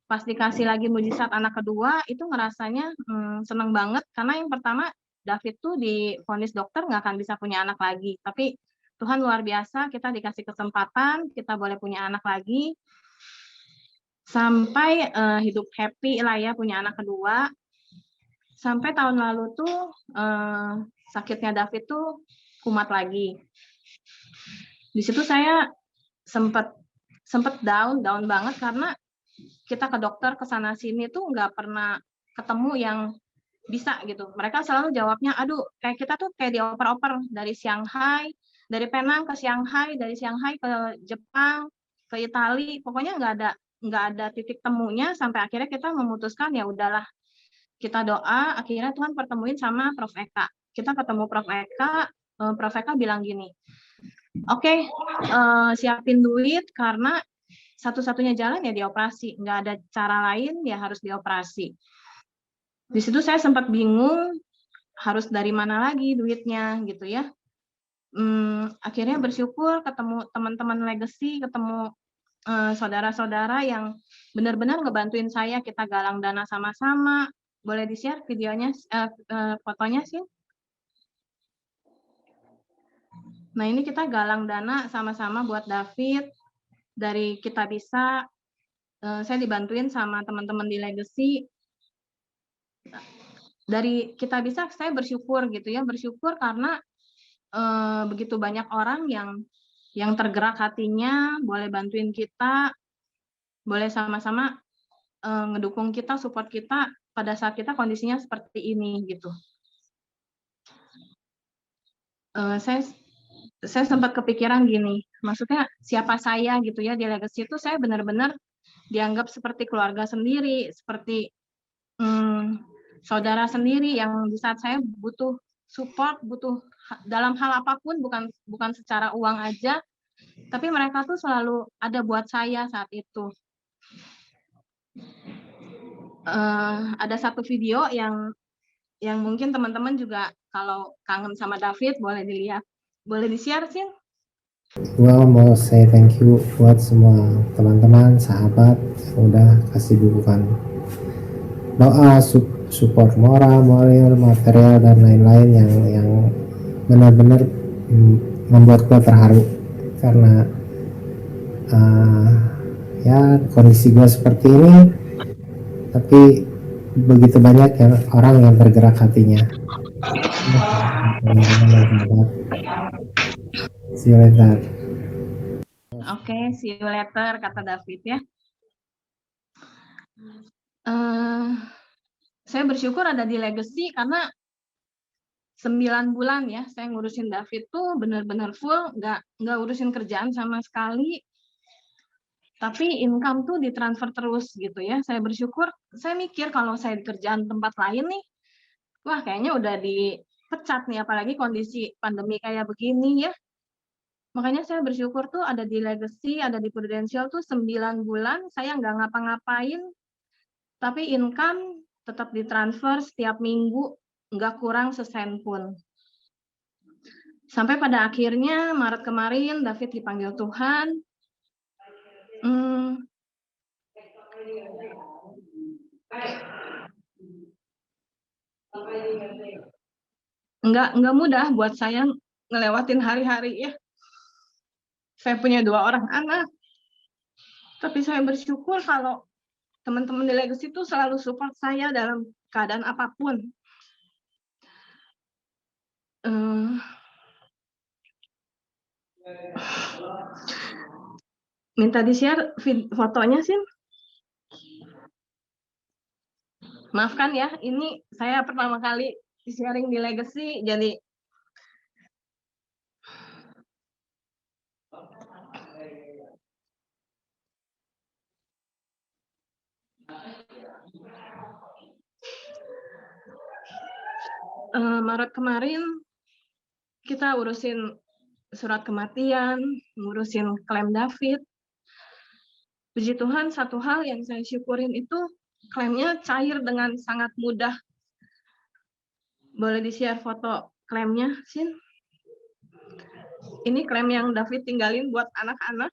S7: Pas dikasih lagi mujizat anak kedua, itu ngerasanya seneng banget, karena yang pertama, David tuh divonis dokter nggak akan bisa punya anak lagi. Tapi Tuhan luar biasa, kita dikasih kesempatan, kita boleh punya anak lagi. Sampai hidup happy lah ya, punya anak kedua. Sampai tahun lalu tuh sakitnya David tuh kumat lagi. Di situ saya sempat down banget karena kita ke dokter ke sana sini tuh nggak pernah ketemu yang bisa gitu. Mereka selalu jawabnya, aduh, kayak kita tuh kayak dioper-oper dari Shanghai, dari Penang ke Shanghai, dari Shanghai ke Jepang, ke Itali, pokoknya nggak ada titik temunya sampai akhirnya kita memutuskan ya udahlah, kita doa, akhirnya Tuhan pertemuin sama Prof Eka. Kita ketemu Prof Eka, Prof Eka bilang gini, oke, siapin duit karena satu-satunya jalan ya dioperasi, nggak ada cara lain ya harus dioperasi. Di situ saya sempat bingung harus dari mana lagi duitnya gitu ya. Akhirnya bersyukur ketemu teman-teman legacy, ketemu saudara-saudara yang benar-benar ngebantuin saya, kita galang dana sama-sama. Boleh di-share videonya, fotonya sih. Nah, ini kita galang dana sama-sama buat David. Dari Kita Bisa, saya dibantuin sama teman-teman di legacy. Dari Kita Bisa saya bersyukur gitu ya, bersyukur karena begitu banyak orang yang tergerak hatinya, boleh bantuin kita, boleh sama-sama ngedukung kita, support kita pada saat kita kondisinya seperti ini gitu. Saya sempat kepikiran gini, maksudnya siapa saya gitu ya di legacy itu, saya benar-benar dianggap seperti keluarga sendiri, seperti saudara sendiri yang di saat saya butuh support, butuh dalam hal apapun, bukan secara uang aja, tapi mereka tuh selalu ada buat saya saat itu. Ada satu video yang mungkin teman-teman juga kalau kangen sama David boleh dilihat, boleh di-share sih.
S8: Gua mau say thank you buat semua teman-teman, sahabat yang udah kasih dukungan doa, support moral, material dan lain-lain yang benar-benar membuat gua terharu karena ya kondisi gua seperti ini, tapi begitu banyak orang yang bergerak hatinya. See you later.
S7: Oke, see you later, kata David ya. Saya bersyukur ada di legacy karena 9 bulan ya saya ngurusin David tuh benar-benar full, nggak urusin kerjaan sama sekali, tapi income tuh ditransfer terus gitu ya. Saya bersyukur, saya mikir kalau saya di kerjaan tempat lain nih, wah kayaknya udah dipecat nih, apalagi kondisi pandemi kayak begini ya. Makanya saya bersyukur tuh ada di legacy, ada di Prudential tuh 9 bulan saya nggak ngapa-ngapain, tapi income tetap ditransfer setiap minggu, nggak kurang sesen pun. Sampai pada akhirnya Maret kemarin David dipanggil Tuhan. Nggak mudah buat saya ngelewatin hari-hari ya. Saya punya 2 orang anak, tapi saya bersyukur kalau teman-teman di legacy itu selalu support saya dalam keadaan apapun. Eh, minta di-share fotonya, Sin. Maafkan ya, ini saya pertama kali sharing di Legacy, jadi Maret kemarin kita urusin surat kematian, ngurusin klaim David. Puji Tuhan, satu hal yang saya syukurin itu klaimnya cair dengan sangat mudah. Boleh di-share foto klaimnya, Sin? Ini klaim yang David tinggalin buat anak-anak.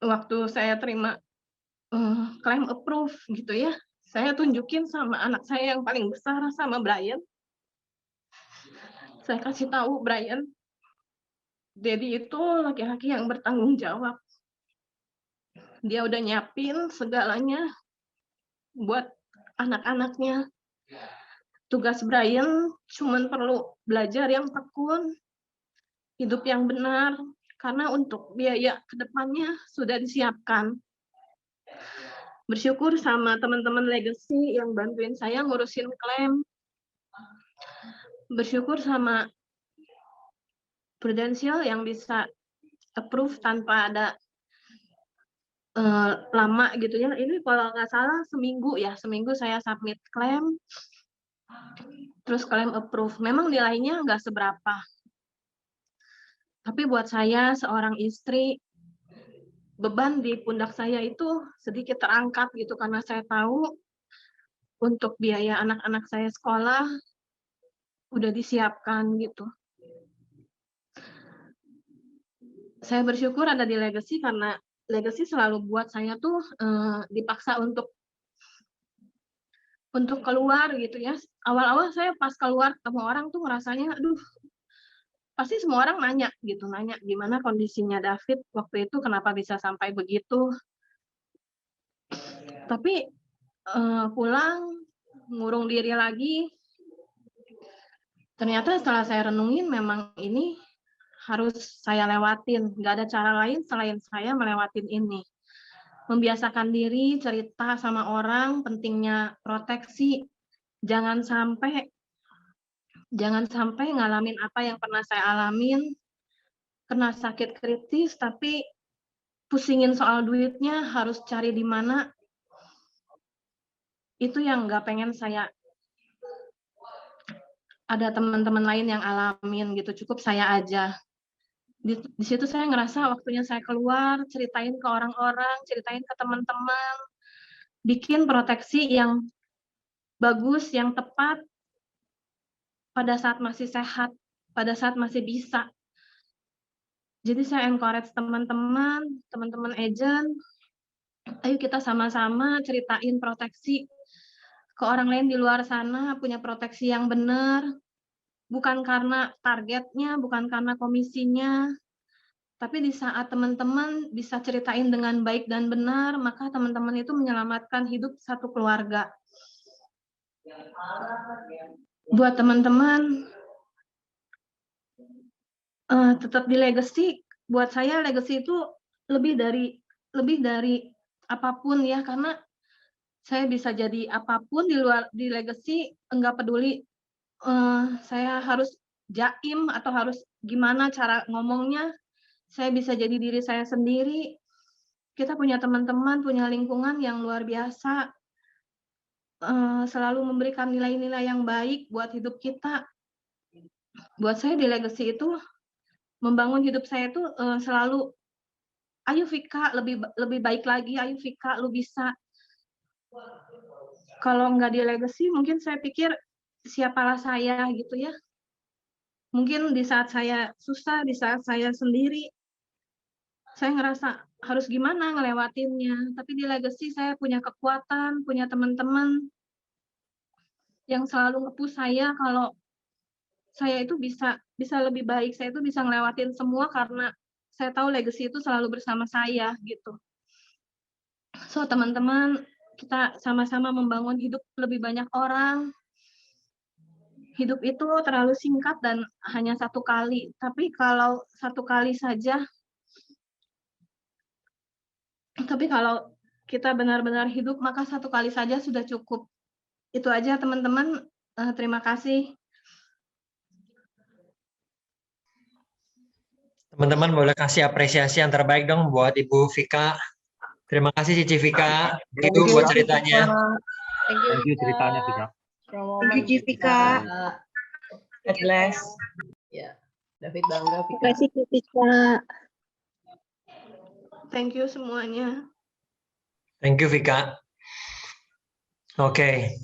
S7: Waktu saya terima klaim approve gitu ya, saya tunjukin sama anak saya yang paling besar, sama Brian. Saya kasih tahu Brian, Daddy itu laki-laki yang bertanggung jawab. Dia udah nyiapin segalanya buat anak-anaknya. Tugas Brian cuman perlu belajar yang tekun, hidup yang benar, karena untuk biaya kedepannya sudah disiapkan. Bersyukur sama teman-teman Legacy yang bantuin saya ngurusin klaim. Bersyukur sama Prudential yang bisa approve tanpa ada lama gitu ya. Ini kalau nggak salah seminggu saya submit klaim, terus klaim approve. Memang nilainya nggak seberapa, tapi buat saya seorang istri, beban di pundak saya itu sedikit terangkat gitu, karena saya tahu untuk biaya anak-anak saya sekolah udah disiapkan gitu. Saya bersyukur ada di Legacy, karena Legacy selalu buat saya tuh dipaksa untuk keluar gitu ya. Awal-awal saya pas keluar ketemu orang tuh ngerasanya, aduh, pasti semua orang nanya gimana kondisinya David waktu itu, kenapa bisa sampai begitu. Tapi pulang ngurung diri lagi, ternyata setelah saya renungin memang ini harus saya lewatin, nggak ada cara lain selain saya melewatin ini. Membiasakan diri cerita sama orang, pentingnya proteksi, jangan sampai ngalamin apa yang pernah saya alamin, kena sakit kritis tapi pusingin soal duitnya, harus cari di mana. Itu yang nggak pengen saya ada teman-teman lain yang alamin gitu, cukup saya aja. Di situ saya ngerasa waktunya saya keluar, ceritain ke orang-orang, ceritain ke teman-teman, bikin proteksi yang bagus, yang tepat pada saat masih sehat, pada saat masih bisa. Jadi saya encourage teman-teman agent, ayo kita sama-sama ceritain proteksi ke orang lain di luar sana, punya proteksi yang benar, bukan karena targetnya, bukan karena komisinya, tapi di saat teman-teman bisa ceritain dengan baik dan benar, maka teman-teman itu menyelamatkan hidup satu keluarga. Buat teman-teman, tetap di Legacy. Buat saya Legacy itu lebih dari apapun ya, karena saya bisa jadi apapun di Legacy, enggak peduli saya harus jaim atau harus gimana cara ngomongnya, saya bisa jadi diri saya sendiri. Kita punya teman-teman, punya lingkungan yang luar biasa, selalu memberikan nilai-nilai yang baik buat hidup kita. Buat saya di Legacy itu membangun hidup saya itu selalu, ayo Vika, lebih baik lagi, ayo Vika, lu bisa. Kalau nggak di Legacy, mungkin saya pikir siapalah saya gitu ya. Mungkin di saat saya susah, di saat saya sendiri, saya ngerasa harus gimana ngelewatinnya. Tapi di Legacy saya punya kekuatan, punya teman-teman yang selalu nge-push saya kalau saya itu bisa lebih baik, saya itu bisa ngelewatin semua karena saya tahu Legacy itu selalu bersama saya gitu. So, teman-teman, kita sama-sama membangun hidup lebih banyak orang. Hidup itu terlalu singkat dan hanya satu kali. Tapi kalau satu kali saja, tapi kalau kita benar-benar hidup, maka satu kali saja sudah cukup. Itu aja, teman-teman. Terima kasih.
S3: Teman-teman boleh kasih apresiasi yang terbaik dong buat Ibu Vika. Terima kasih Cici Vika. Itu buat ceritanya.
S9: Thank you ceritanya Vika.
S10: Thank you Vika. God bless.
S9: Ya, David bangga Vika.
S10: Terima kasih Vika.
S7: Thank you semuanya.
S3: Thank you Vika. Oke.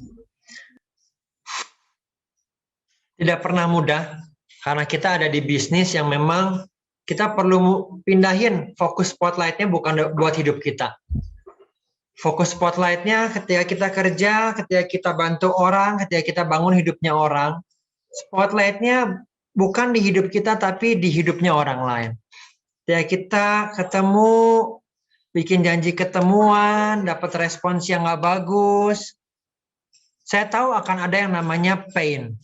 S3: Tidak pernah mudah karena kita ada di bisnis yang memang kita perlu pindahin fokus spotlight-nya bukan buat hidup kita. Fokus spotlight-nya ketika kita kerja, ketika kita bantu orang, ketika kita bangun hidupnya orang. Spotlight-nya bukan di hidup kita tapi di hidupnya orang lain. Ketika kita ketemu, bikin janji ketemuan, dapat respons yang nggak bagus, saya tahu akan ada yang namanya pain.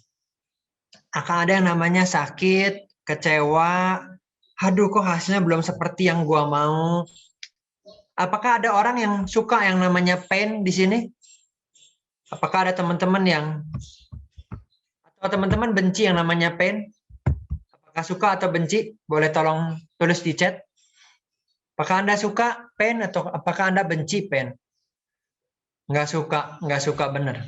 S3: Akan ada yang namanya sakit, kecewa, aduh kok hasilnya belum seperti yang gua mau. Apakah ada orang yang suka yang namanya pain di sini? Apakah ada teman-teman yang atau teman-teman benci yang namanya pain? Apakah suka atau benci? Boleh tolong tulis di chat. Apakah Anda suka pain atau apakah Anda benci pain? Nggak suka bener.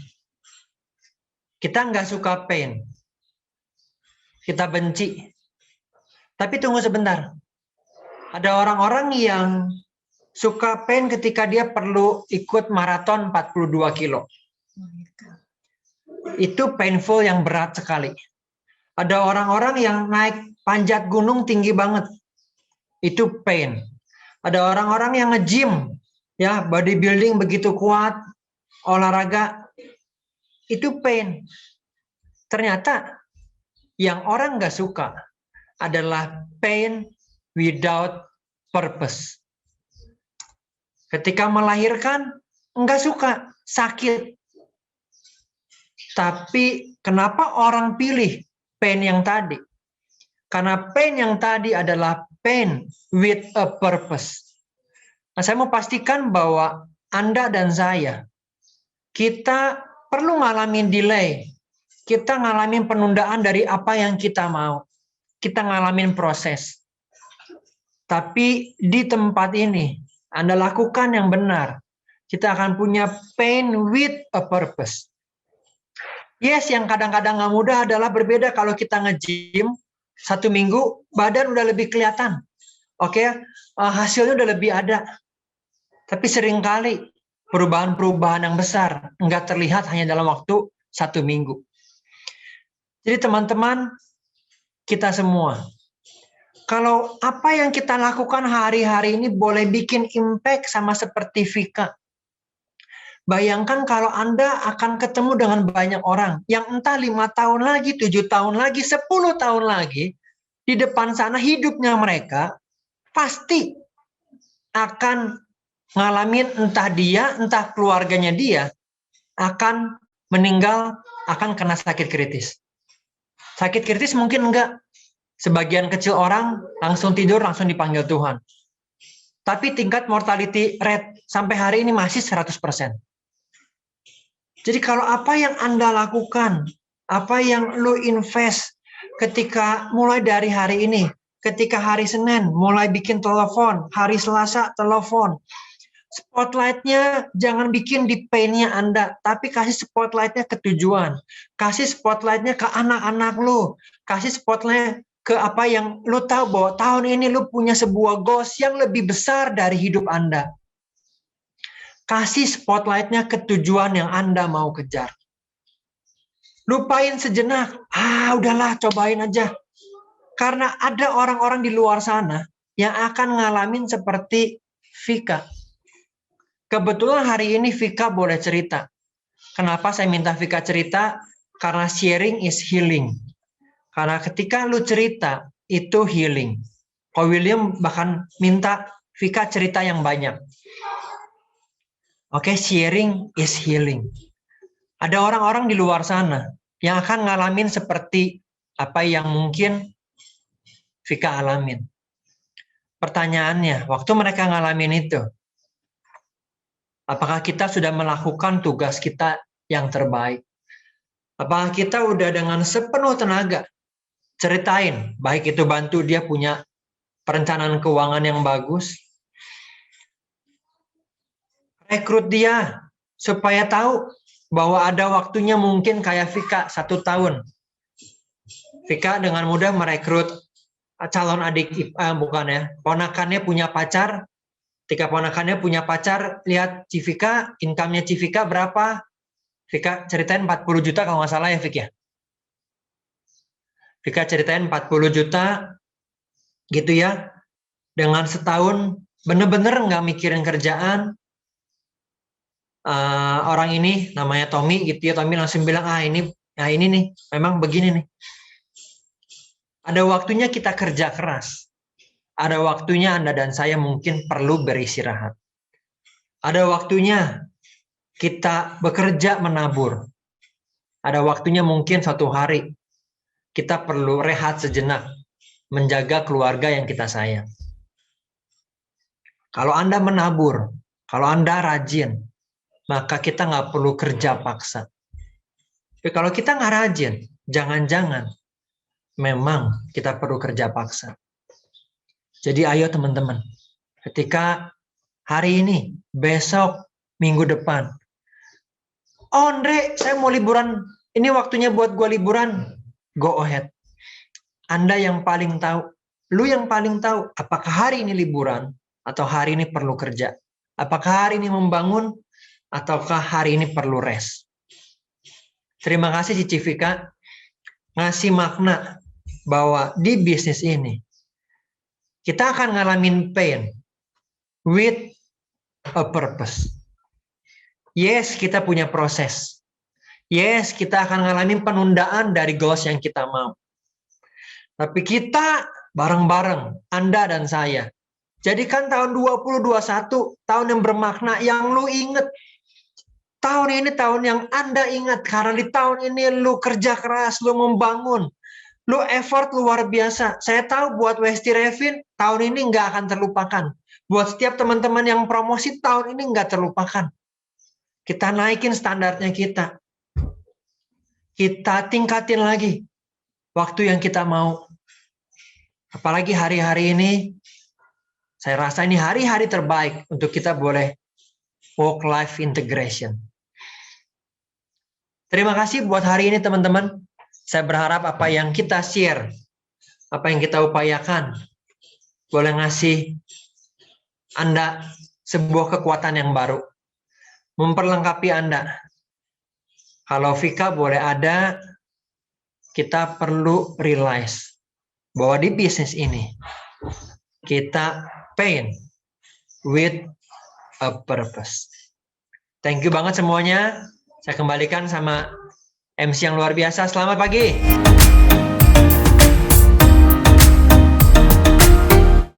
S3: Kita nggak suka pain. Kita benci. Tapi tunggu sebentar. Ada orang-orang yang suka pain ketika dia perlu ikut maraton 42 kilo. Itu painful yang berat sekali. Ada orang-orang yang naik panjat gunung tinggi banget. Itu pain. Ada orang-orang yang nge-gym, ya, bodybuilding begitu kuat, olahraga, itu pain. Ternyata yang orang nggak suka adalah pain without purpose. Ketika melahirkan, nggak suka, sakit. Tapi kenapa orang pilih pain yang tadi? Karena pain yang tadi adalah pain with a purpose. Nah, saya mau pastikan bahwa Anda dan saya, kita perlu ngalamin delay. Kita ngalamin penundaan dari apa yang kita mau. Kita ngalamin proses. Tapi di tempat ini, Anda lakukan yang benar. Kita akan punya pain with a purpose. Yes, yang kadang-kadang nggak mudah adalah berbeda kalau kita nge-gym, 1 minggu, badan udah lebih kelihatan. Oke, hasilnya udah lebih ada. Tapi seringkali perubahan-perubahan yang besar nggak terlihat hanya dalam waktu 1 minggu. Jadi teman-teman, kita semua, kalau apa yang kita lakukan hari-hari ini boleh bikin impact sama seperti Vika. Bayangkan kalau Anda akan ketemu dengan banyak orang yang entah 5 tahun lagi, 7 tahun lagi, 10 tahun lagi, di depan sana hidupnya mereka pasti akan ngalamin entah dia, entah keluarganya dia akan meninggal, akan kena sakit kritis. Sakit kritis mungkin enggak. Sebagian kecil orang langsung tidur, langsung dipanggil Tuhan. Tapi tingkat mortality rate sampai hari ini masih 100%. Jadi kalau apa yang Anda lakukan, apa yang lu invest ketika mulai dari hari ini, ketika hari Senin mulai bikin telepon, hari Selasa telepon, spotlight-nya jangan bikin di pain-nya Anda, tapi kasih spotlight-nya ke tujuan. Kasih spotlight-nya ke anak-anak lu. Kasih spotlight ke apa yang lu tahu bahwa tahun ini lu punya sebuah goals yang lebih besar dari hidup Anda. Kasih spotlight-nya ke tujuan yang Anda mau kejar. Lupain sejenak. Udahlah, cobain aja. Karena ada orang-orang di luar sana yang akan ngalamin seperti Vika. Kebetulan hari ini Vika boleh cerita. Kenapa saya minta Vika cerita? Karena sharing is healing. Karena ketika lu cerita, itu healing. Ko William bahkan minta Vika cerita yang banyak. Oke, sharing is healing. Ada orang-orang di luar sana yang akan ngalamin seperti apa yang mungkin Vika alamin. Pertanyaannya, waktu mereka ngalamin itu, apakah kita sudah melakukan tugas kita yang terbaik? Apakah kita udah dengan sepenuh tenaga ceritain, baik itu bantu dia punya perencanaan keuangan yang bagus, rekrut dia supaya tahu bahwa ada waktunya mungkin kayak Vika 1 tahun. Vika dengan mudah merekrut calon adik, ponakannya punya pacar. Ketika ponakannya punya pacar, lihat Civika, income-nya Civika berapa? Vika ceritain 40 juta kalau nggak salah ya, Vika. Vika ceritain 40 juta, gitu ya. Dengan setahun, bener-bener nggak mikirin kerjaan. Orang ini namanya Tommy gitu ya, Tommy langsung bilang, ini nih, memang begini nih. Ada waktunya kita kerja keras. Ada waktunya Anda dan saya mungkin perlu beristirahat. Ada waktunya kita bekerja menabur. Ada waktunya mungkin suatu hari kita perlu rehat sejenak, menjaga keluarga yang kita sayang. Kalau Anda menabur, kalau Anda rajin, maka kita nggak perlu kerja paksa. Tapi kalau kita nggak rajin, jangan-jangan memang kita perlu kerja paksa. Jadi ayo teman-teman, ketika hari ini, besok, minggu depan, Andre, saya mau liburan, ini waktunya buat gue liburan, go ahead. Anda yang paling tahu, lu yang paling tahu, apakah hari ini liburan, atau hari ini perlu kerja. Apakah hari ini membangun, ataukah hari ini perlu rest. Terima kasih Cici Vika, ngasih makna bahwa di bisnis ini, kita akan ngalamin pain with a purpose. Yes, kita punya proses. Yes, kita akan ngalamin penundaan dari goals yang kita mau. Tapi kita bareng-bareng, Anda dan saya, jadikan tahun 2021 tahun yang bermakna, yang lu inget. Tahun ini tahun yang Anda ingat, karena di tahun ini lu kerja keras, lu membangun, lu effort luar biasa. Saya tahu buat Westi Revin, tahun ini nggak akan terlupakan. Buat setiap teman-teman yang promosi, tahun ini nggak terlupakan. Kita naikin standarnya kita. Kita tingkatin lagi waktu yang kita mau. Apalagi hari-hari ini, saya rasa ini hari-hari terbaik untuk kita boleh work-life integration. Terima kasih buat hari ini teman-teman. Saya berharap apa yang kita share, apa yang kita upayakan, boleh ngasih Anda sebuah kekuatan yang baru. Memperlengkapi Anda. Kalau Vika boleh ada, kita perlu realize bahwa di bisnis ini, kita pain with a purpose. Thank you banget semuanya. Saya kembalikan sama MC yang luar biasa. Selamat pagi.